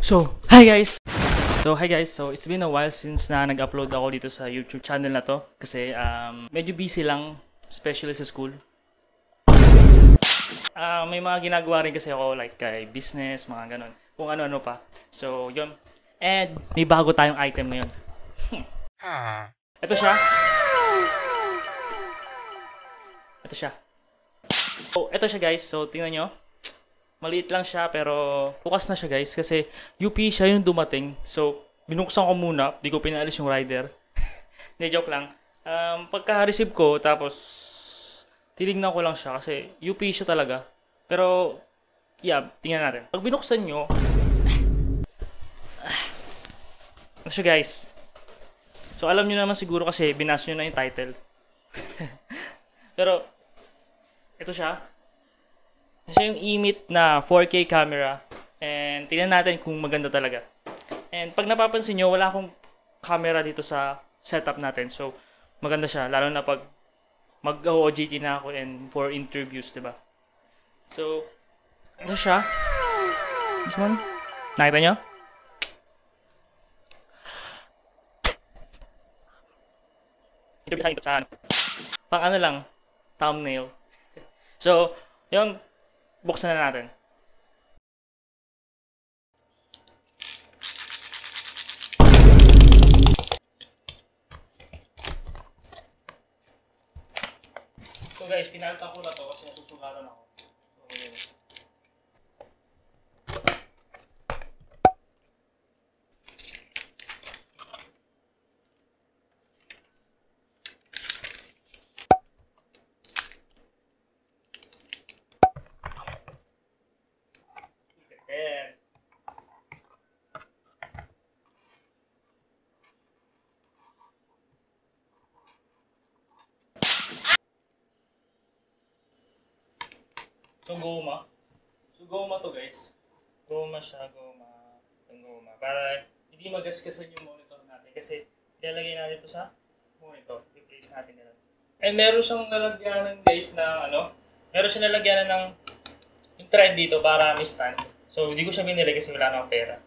Hi guys, so it's been a while since na nag-upload ako dito sa YouTube channel na to kasi medyo busy lang, especially sa school. May mga ginagawa rin kasi ako like kay business, mga ganon, kung ano-ano pa. So yun, and may bago tayong item ngayon. Ito siya. Ito siya guys, so tingnan nyo. Maliit lang siya pero bukas na siya guys kasi UP siya yung dumating. So binuksan ko muna, di ko pinaalis yung rider. Hindi, joke lang. Pagka-receive ko tapos tinignan ko lang siya kasi UP siya talaga. Pero yeah, tingnan natin. Pag binuksan nyo, ano siya guys. So alam nyo naman siguro kasi binas nyo na yung title. Pero ito siya. Siya yung E-Meet na 4K camera and tingnan natin kung maganda talaga. And pag napapansin nyo, wala akong camera dito sa setup natin. So maganda siya, lalo na pag mag-OJT na ako and for interviews, diba? So ito siya. This one. Nakita nyo? Ito sa pang ano lang, thumbnail. So yung buksan na natin. So guys, pinalitan ko na to kasi nasusugatan ako. So Goma to guys. Goma siya, Goma. Para hindi magasgasan yung monitor natin. Kasi ilalagay natin ito sa monitor. I-place natin nila. And meron siyang nalagyanan guys na meron siyang nalagyanan ng yung thread dito para may stand. So hindi ko siya binili kasi wala na akong pera.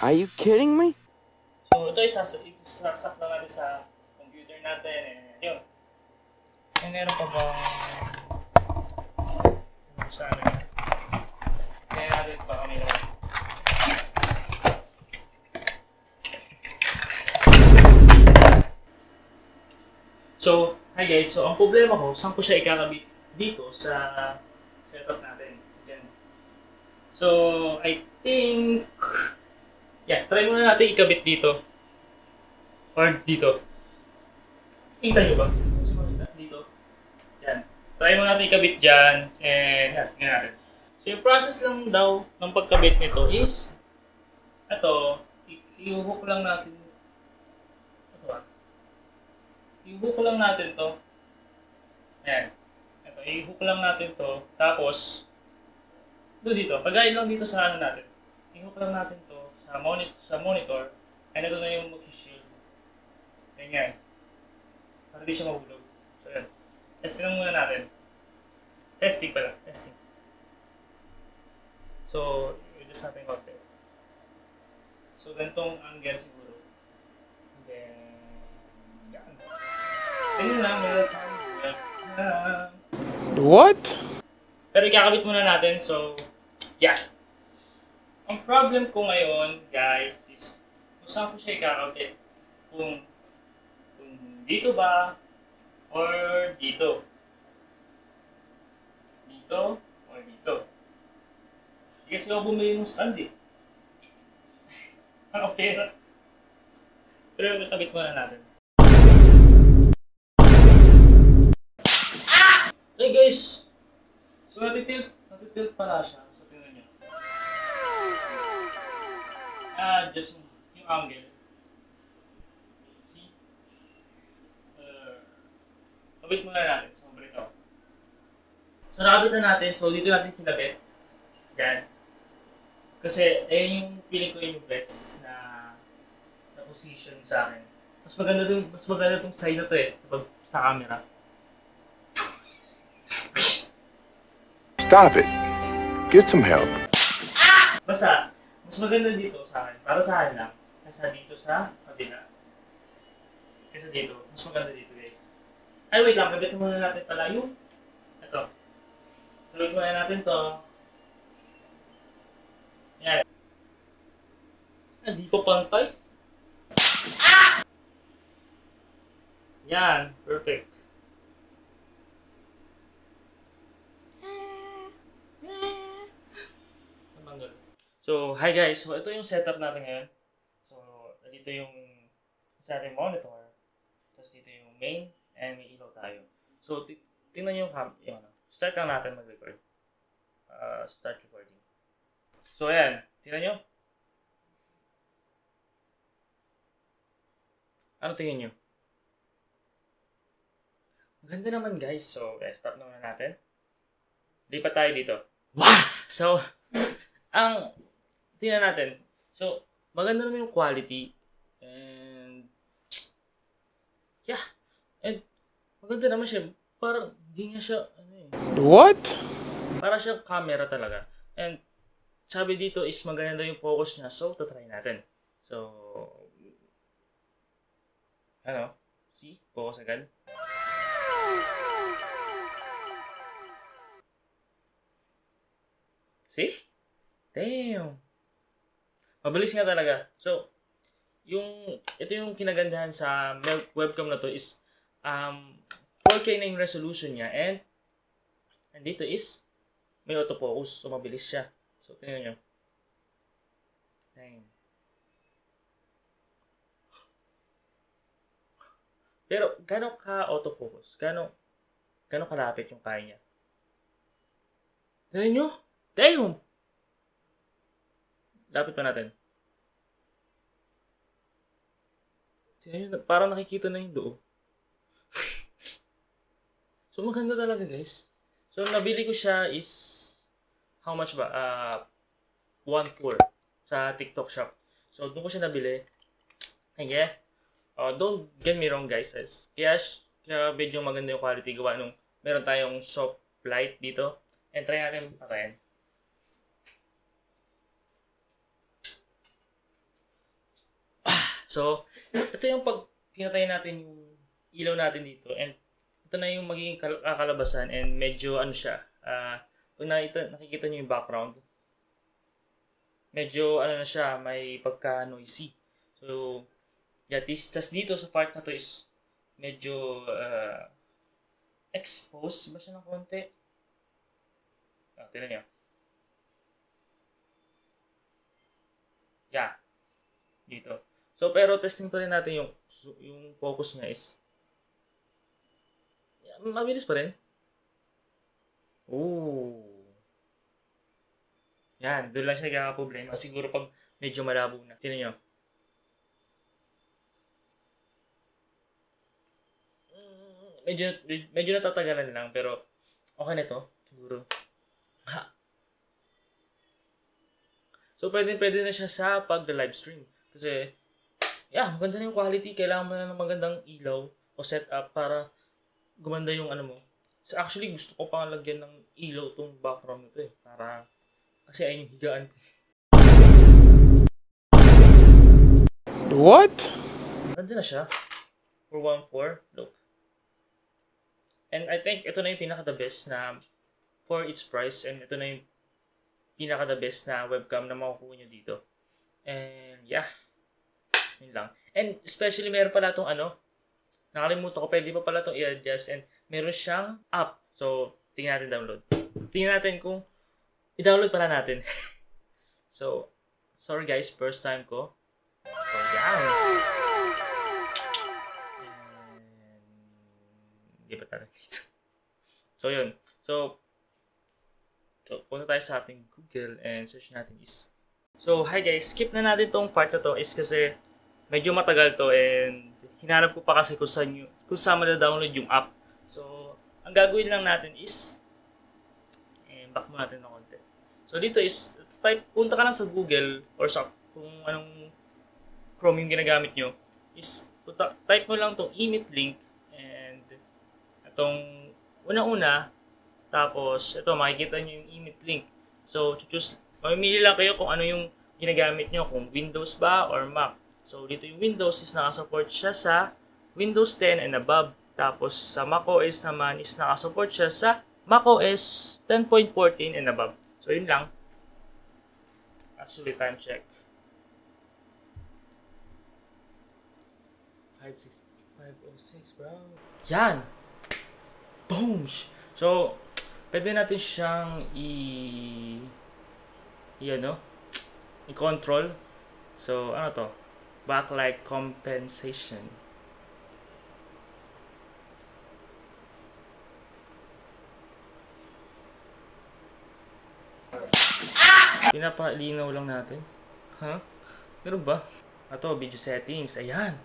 Are you kidding me? So ito isasak lang natin sa computer natin. Yun. And meron pa bang sana kaya natin pa kami lang. So, hi guys. So, ang problema ko, saan ko siya ikakabit dito sa setup natin. So, I think try muna natin ikabit dito. Or dito. Kita nyo ba? Dito. Yan. Try mo natin ikabit dyan, and tingnan natin. So yung process lang daw ng pagkabit nito is, i-hook lang natin, i-hook lang natin to. Ayan. I-hook lang natin to, tapos, dito, pagayin lang dito sa natin. I-hook lang natin to sa monitor, and ito na yung mag-shield. Ganyan. Para di siya mahulog. So yan. Testing lang muna natin. Testing pala. Testing. So, i-adjust natin konti. So, ganitong angle siguro. And then, yan. Ganyan lang. What? Pero ikakabit muna natin. So, yeah. Ang problem ko ngayon, guys, is kung saan ko siya ikakabit. Kung dito ba or dito. Dito or dito. Hindi kasi ako bumili ng stand eh. Ang pera. Pero kakabit muna natin. Hey guys! So natitilt pala siya. So tingnan nyo. Just yung angle. Kabit muna natin. So, balik ako. So, nakabit na natin. So, dito natin kinabit. Yan. Kasi, ayun yung feeling ko yung best na position sa akin. Mas maganda itong side na to eh. Kapag sa camera. Stop it. Get some help. Basta, Mas maganda dito sa akin, para sa akin lang, kaysa dito sa kabila. Kaysa dito, mas maganda dito guys. Ay wait lang, kabit muna natin pala yung ito. Tuloy muna natin to. Yan. Hindi ko pantay. Yan, perfect. So, hi guys. So, ito yung setup natin ngayon. So, dito yung sa ating monitor. Tapos dito yung main and may ilaw tayo. So, tingnan nyo yung ano. Start lang natin mag-record. Start recording. So, ayan. Tingnan nyo. Ano tingin nyo? Maganda naman guys. So, stop naman natin. Lipat tayo dito. Wow! So, tingnan natin. So, maganda naman yung quality. And, yeah. And, maganda naman siya. Parang, hindi nga siya, What? para siyang camera talaga. And, sabi dito is maganda yung focus niya. So, tatry natin. So, ano? See? Focus agad. See? Damn! Mabilis nga talaga. So, ito yung kinagandahan sa webcam na to is 4K na yung resolution niya and dito is may autofocus. So, mabilis siya. So, tingnan nyo. Damn. Pero, gano'n ka autofocus? Gano'n kalapit yung kaya niya? Tingnan nyo? Damn! Lapit pa natin. Tingnan nyo, parang nakikita na yung loob. So, maganda talaga guys. So, nabili ko siya is, how much ba? 1.4 sa TikTok shop. So, doon ko siya nabili. Okay? Don't get me wrong guys. Kaya medyo maganda yung quality gawa nung meron tayong soft light dito. And try natin patayin. So, ito yung pag pinatay natin yung ilaw natin dito. And ito na yung magiging kakalabasan. And medyo ano siya. Pag nakikita nyo yung background, medyo ano na siya, may pagka-noisy. So, yeah, tas dito sa part na to is medyo exposed ba siya ng konti? Tignan nyo. Yeah. Dito. So, pero testing pa rin natin yung focus niya is mabilis pa rin. Ooh. Yan. Doon lang siya nagkakaproblema. Siguro pag medyo malabo na. Tignan nyo. Medyo natatagalan lang. Pero okay na ito. Siguro. Ha. So, pwede na siya sa pag-livestream. Kasi, yeah, maganda na yung quality. Kailangan mo na ng magandang ilaw o setup para gumanda yung ano mo. So, actually, gusto ko pang lagyan ng ilaw tong background nito eh. Para, kasi ayun yung higaan ko. What? Maganda na siya. For 1.4, look. And I think ito na yung pinaka-the best na for its price. And ito na yung pinaka-the best na webcam na makukuha nyo dito. And yeah. Yun lang. And especially meron pala itong ano. Nakalimutan ko, pwede pa pala itong i-adjust. And meron siyang app. So, tingnan natin download. Tingnan natin kung i-download pala natin. So, sorry guys, first time ko. So, yan. Hindi pa talaga dito. So, yun. So, punta tayo sa ating Google and search natin is. So, hi guys. Skip na natin tong part na to is kasi medyo matagal to and hinanap ko pa kasi kung saan ma-download yung app. So, ang gagawin lang natin is back mo natin ng konti. So, dito is punta ka lang sa Google or sa kung anong Chrome yung ginagamit nyo is type mo lang tong emit link and itong una-una tapos ito makikita nyo yung emit link. So, mamimili lang kayo kung ano yung ginagamit nyo, kung Windows ba or Mac. So, dito yung Windows is nakasupport siya sa Windows 10 and above. Tapos, sa macOS naman is nakasupport siya sa macOS 10.14 and above. So, yun lang. Actually, time check. 5:06, bro. Yan! Boom! So, pwede natin siyang i-control. So, ano to? Backlight compensation. Pinapalinaw lang natin. Huh? Ganun ba? Ito, video settings. Ayan.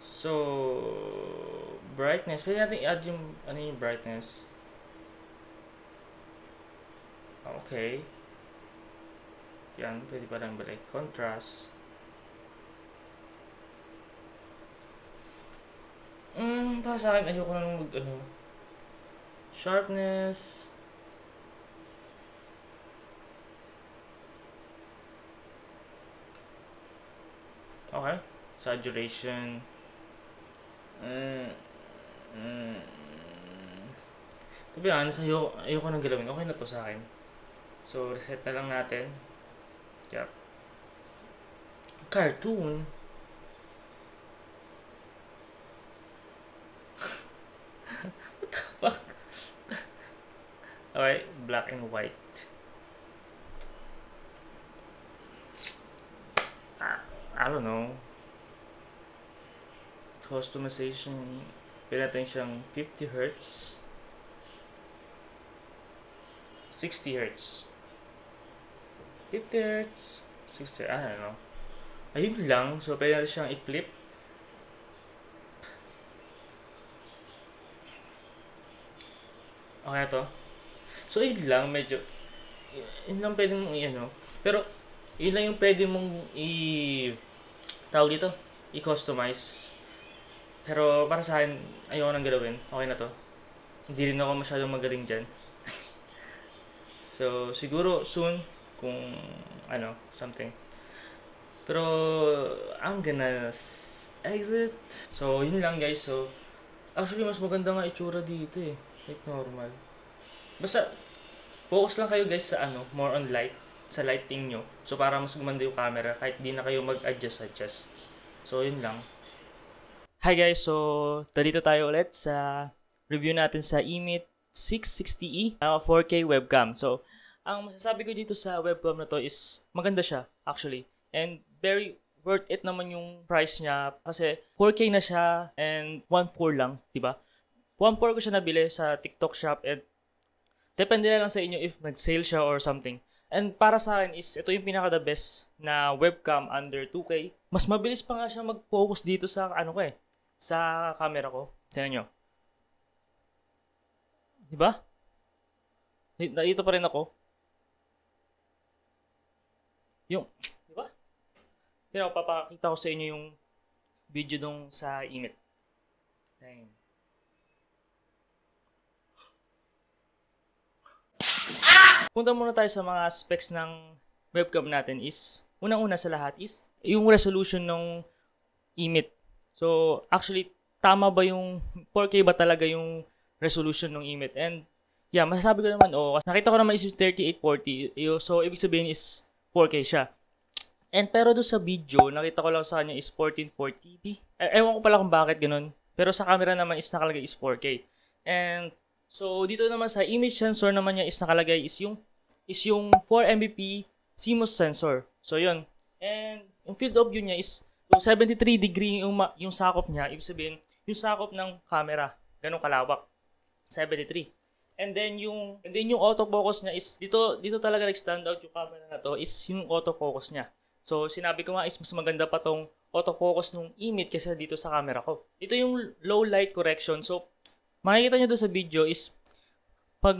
So, brightness. Pwede natin i-add yung, yung brightness. Okay. Yan, pwede pa lang balik. Contrast. Para sa akin, ayoko nang mag, sharpness. Okay. Saturation. To be honest, ayoko nang galawin. Okay na to sa akin. So, reset na lang natin. Yep. Cartoon. What the fuck? Okay, black and white. I don't know. Customization. Pwede natin siyang 50 Hz. 60 Hz. 50 Hz. 60, I don't know. Ayun lang. So, pwede natin siyang i-flip. Okay na to. So, yun lang. Medyo, yun lang pwede mong Pero, yun lang yung pwede mong tawag dito, i-customize. Pero, para sa akin, ayoko nang galawin. Okay na to. Hindi rin ako masyadong magaling dyan. So, siguro soon, kung something. Pero, I'm gonna exit. So, yun lang guys. So, actually, mas maganda nga itsura dito eh. Like normal. Basta, focus lang kayo guys sa more on light. Sa lighting nyo. So, para mas gumanda yung camera kahit di na kayo mag-adjust. So, yun lang. Hi guys, so dito tayo ulit sa review natin sa eMeet 660e 4K webcam. So, ang masasabi ko dito sa webcam na to is maganda siya actually. And very worth it naman yung price niya kasi 4K na siya and 1.4 lang, di ba? 1.4 ko siya nabili sa TikTok shop and depende na lang sa inyo if nag-sale siya or something. And para sa akin is ito yung pinaka the best na webcam under 2K. Mas mabilis pa nga siya mag-focus dito sa sa camera ko. Tingnan nyo. Diba? Dito pa rin ako. Diba? Tingnan ko, papakita ko sa inyo yung video dong sa eMeet. Dang. Punta muna tayo sa mga specs ng webcam natin is, unang-una sa lahat is, yung resolution ng eMeet. So, actually, tama ba yung 4K ba talaga yung resolution ng eMeet? And, yeah, masasabi ko naman, nakita ko naman is yung 3840. So, ibig sabihin is 4K siya. And, pero doon sa video, nakita ko lang sa kanya is 1440p. Ewan ko pala kung bakit ganun. Pero sa camera naman is nakalagay is 4K. And, so, dito naman sa image sensor naman niya is nakalagay is yung 4 Mbp CMOS sensor. So, yun. And, yung field of view niya is yung 73 degree yung sakop niya. Ibig sabihin, yung sakop ng camera. Ganun kalawak. 73. And then yung autofocus niya is, dito talaga stand out yung camera na to is yung autofocus niya. So, sinabi ko nga is mas maganda pa tong autofocus nung eMeet kaysa dito sa camera ko. Ito yung low light correction. So, makikita nyo doon sa video is, pag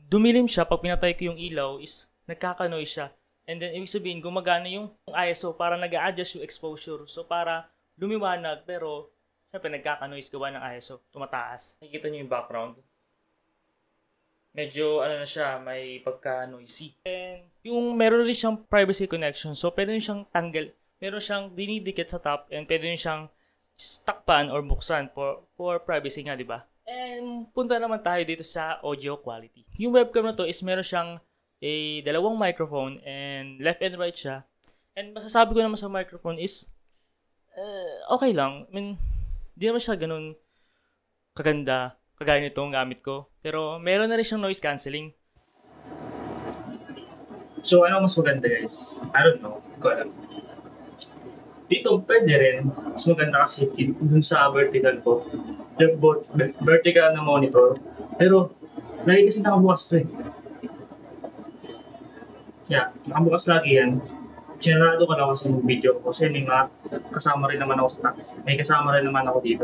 dumilim siya, pag pinatay ko yung ilaw, is nagkaka-noise siya. And then, ibig sabihin, gumagana yung ISO para nag-a-adjust yung exposure. So, para lumiwanag, pero, syempre, nagkaka-noise gawa ng ISO. Tumataas. Nakikita nyo yung background. medyo ano na siya, may pagka-noisy. And yung meron rin siyang privacy connection. So, pwede rin siyang tanggal. Meron siyang dinidikit sa top and pwede rin siyang takpan or buksan for privacy nga, di ba? And punta naman tayo dito sa audio quality. Yung webcam na to is meron siyang dalawang microphone and left and right siya. And masasabi ko naman sa microphone is okay lang. I mean, di naman siya ganun kaganda kagaya nitong gamit ko. Pero meron na rin siyang noise cancelling. So, ano mas maganda guys? I don't know. Hindi ko alam. Dito, pwede rin. Mas maganda kasi dun sa vertical ko. Both vertical na monitor. Pero, lagi kasi nakabukas to eh. Yeah, nakabukas lagi yan. Sinarado ko lang kasi ng video ko. Kasi may kasama rin naman ako sa may kasama rin naman ako dito.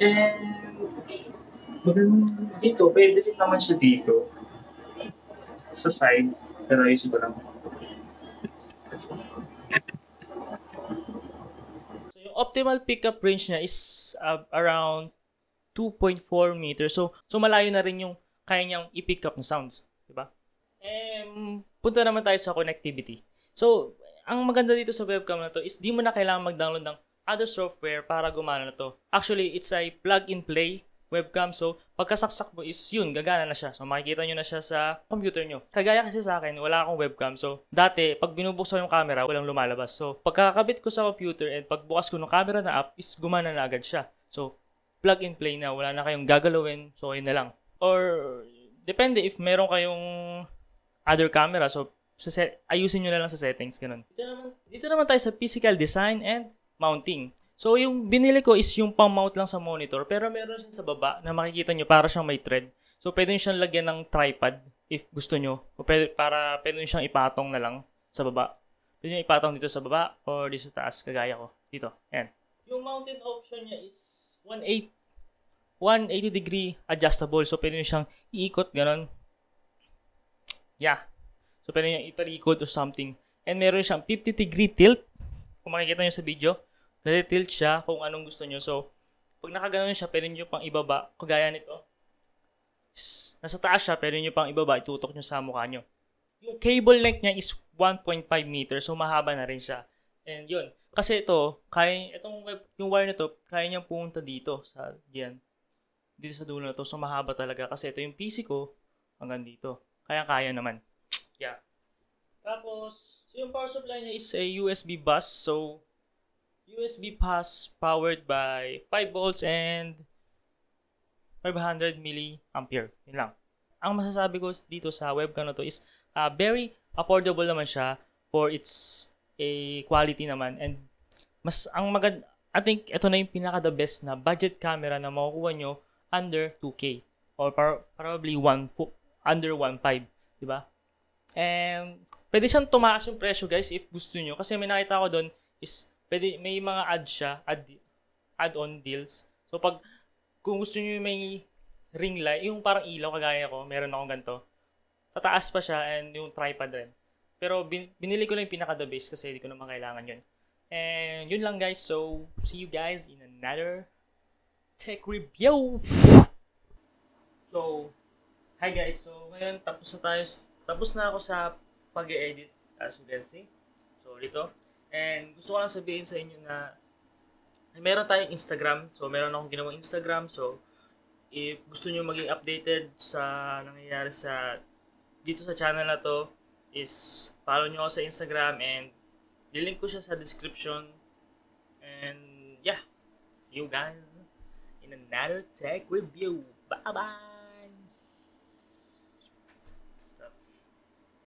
And dito, pwede din naman siya dito. Sa side. Pero ayusin ko lang. So, yung optimal pickup range niya is around 2.4 meters. So malayo na rin yung kaya niyang i-pick up na sounds. Diba? Punta naman tayo sa connectivity. So, ang maganda dito sa webcam na to is di mo na kailangan mag-download ng other software para gumana na to. Actually, it's a plug-and-play webcam. So, pagkasaksak mo is yun, gagana na siya. So, makikita nyo na siya sa computer nyo. Kagaya kasi sa akin, wala akong webcam. So, dati, pag binubuksan yung camera, walang lumalabas. So, pagkakabit ko sa computer and pagbukas ko ng camera na app, is gumana na agad siya. So, plug and play na. Wala na kayong gagalawin. So, yun na lang. Or, depende if meron kayong other camera. So, ayusin nyo na lang sa settings. Ganun. Dito naman tayo sa physical design and mounting. So, yung binili ko is yung pang-mount lang sa monitor, pero meron siya sa baba na makikita nyo para siyang may thread. So, pwede nyo siyang lagyan ng tripod if gusto nyo. O pwede nyo siyang ipatong na lang sa baba. Pwede nyo ipatong dito sa baba or dito sa taas, kagaya ko. Dito. Ayan. Yung mounted option niya is 180 degree adjustable. So, pwede nyo siyang iikot, ganon. Yeah. So, pwede nyo itarikot or something. And meron siyang 50 degree tilt. Kung makikita nyo sa video, nati-tilt siya kung anong gusto nyo. So, pag nakaganon siya, pwede nyo pang ibaba. Kagaya nito. Nasa taas siya, pwede nyo pang ibaba. Itutok nyo sa mukha nyo. Yung cable length niya is 1.5 meters. So, mahaba na rin siya. And yun. Kasi ito, yung wire na to, kaya niyang pumunta dito. Dito sa dulo na to. So, mahaba talaga. Kasi ito yung PC ko hanggang dito. Kaya naman. Yeah. Tapos, so yung power supply niya is a USB bus. So, USB bus powered by 5 volts and 500 milliampere. Yun lang. Ang masasabi ko dito sa webcam na to is very affordable naman siya for its quality naman. And I think ito na yung pinaka the best na budget camera na makukuha nyo under 2K or probably under 1.5, di ba? And pwede siyang tumaas yung presyo guys if gusto nyo. Kasi may nakita ko doon is may mga add-on deals. So kung gusto nyo may ring light, yung parang ilaw kagaya ko, meron akong ganito. Tataas pa siya and yung tripod rin. Pero binili ko lang yung pinaka the base kasi hindi ko naman kailangan yun. And yun lang guys. So see you guys in another tech review. So hi guys. So ngayon tapos na ako sa pag-edit as you can see. So dito. And gusto ko lang sabihin sa inyo na meron tayong Instagram. So, meron akong ginawang Instagram. So, if gusto nyo maging updated sa nangyayari dito sa channel na to, is follow nyo ako sa Instagram and lilink ko siya sa description. And, yeah. See you guys in another tech review. Bye-bye!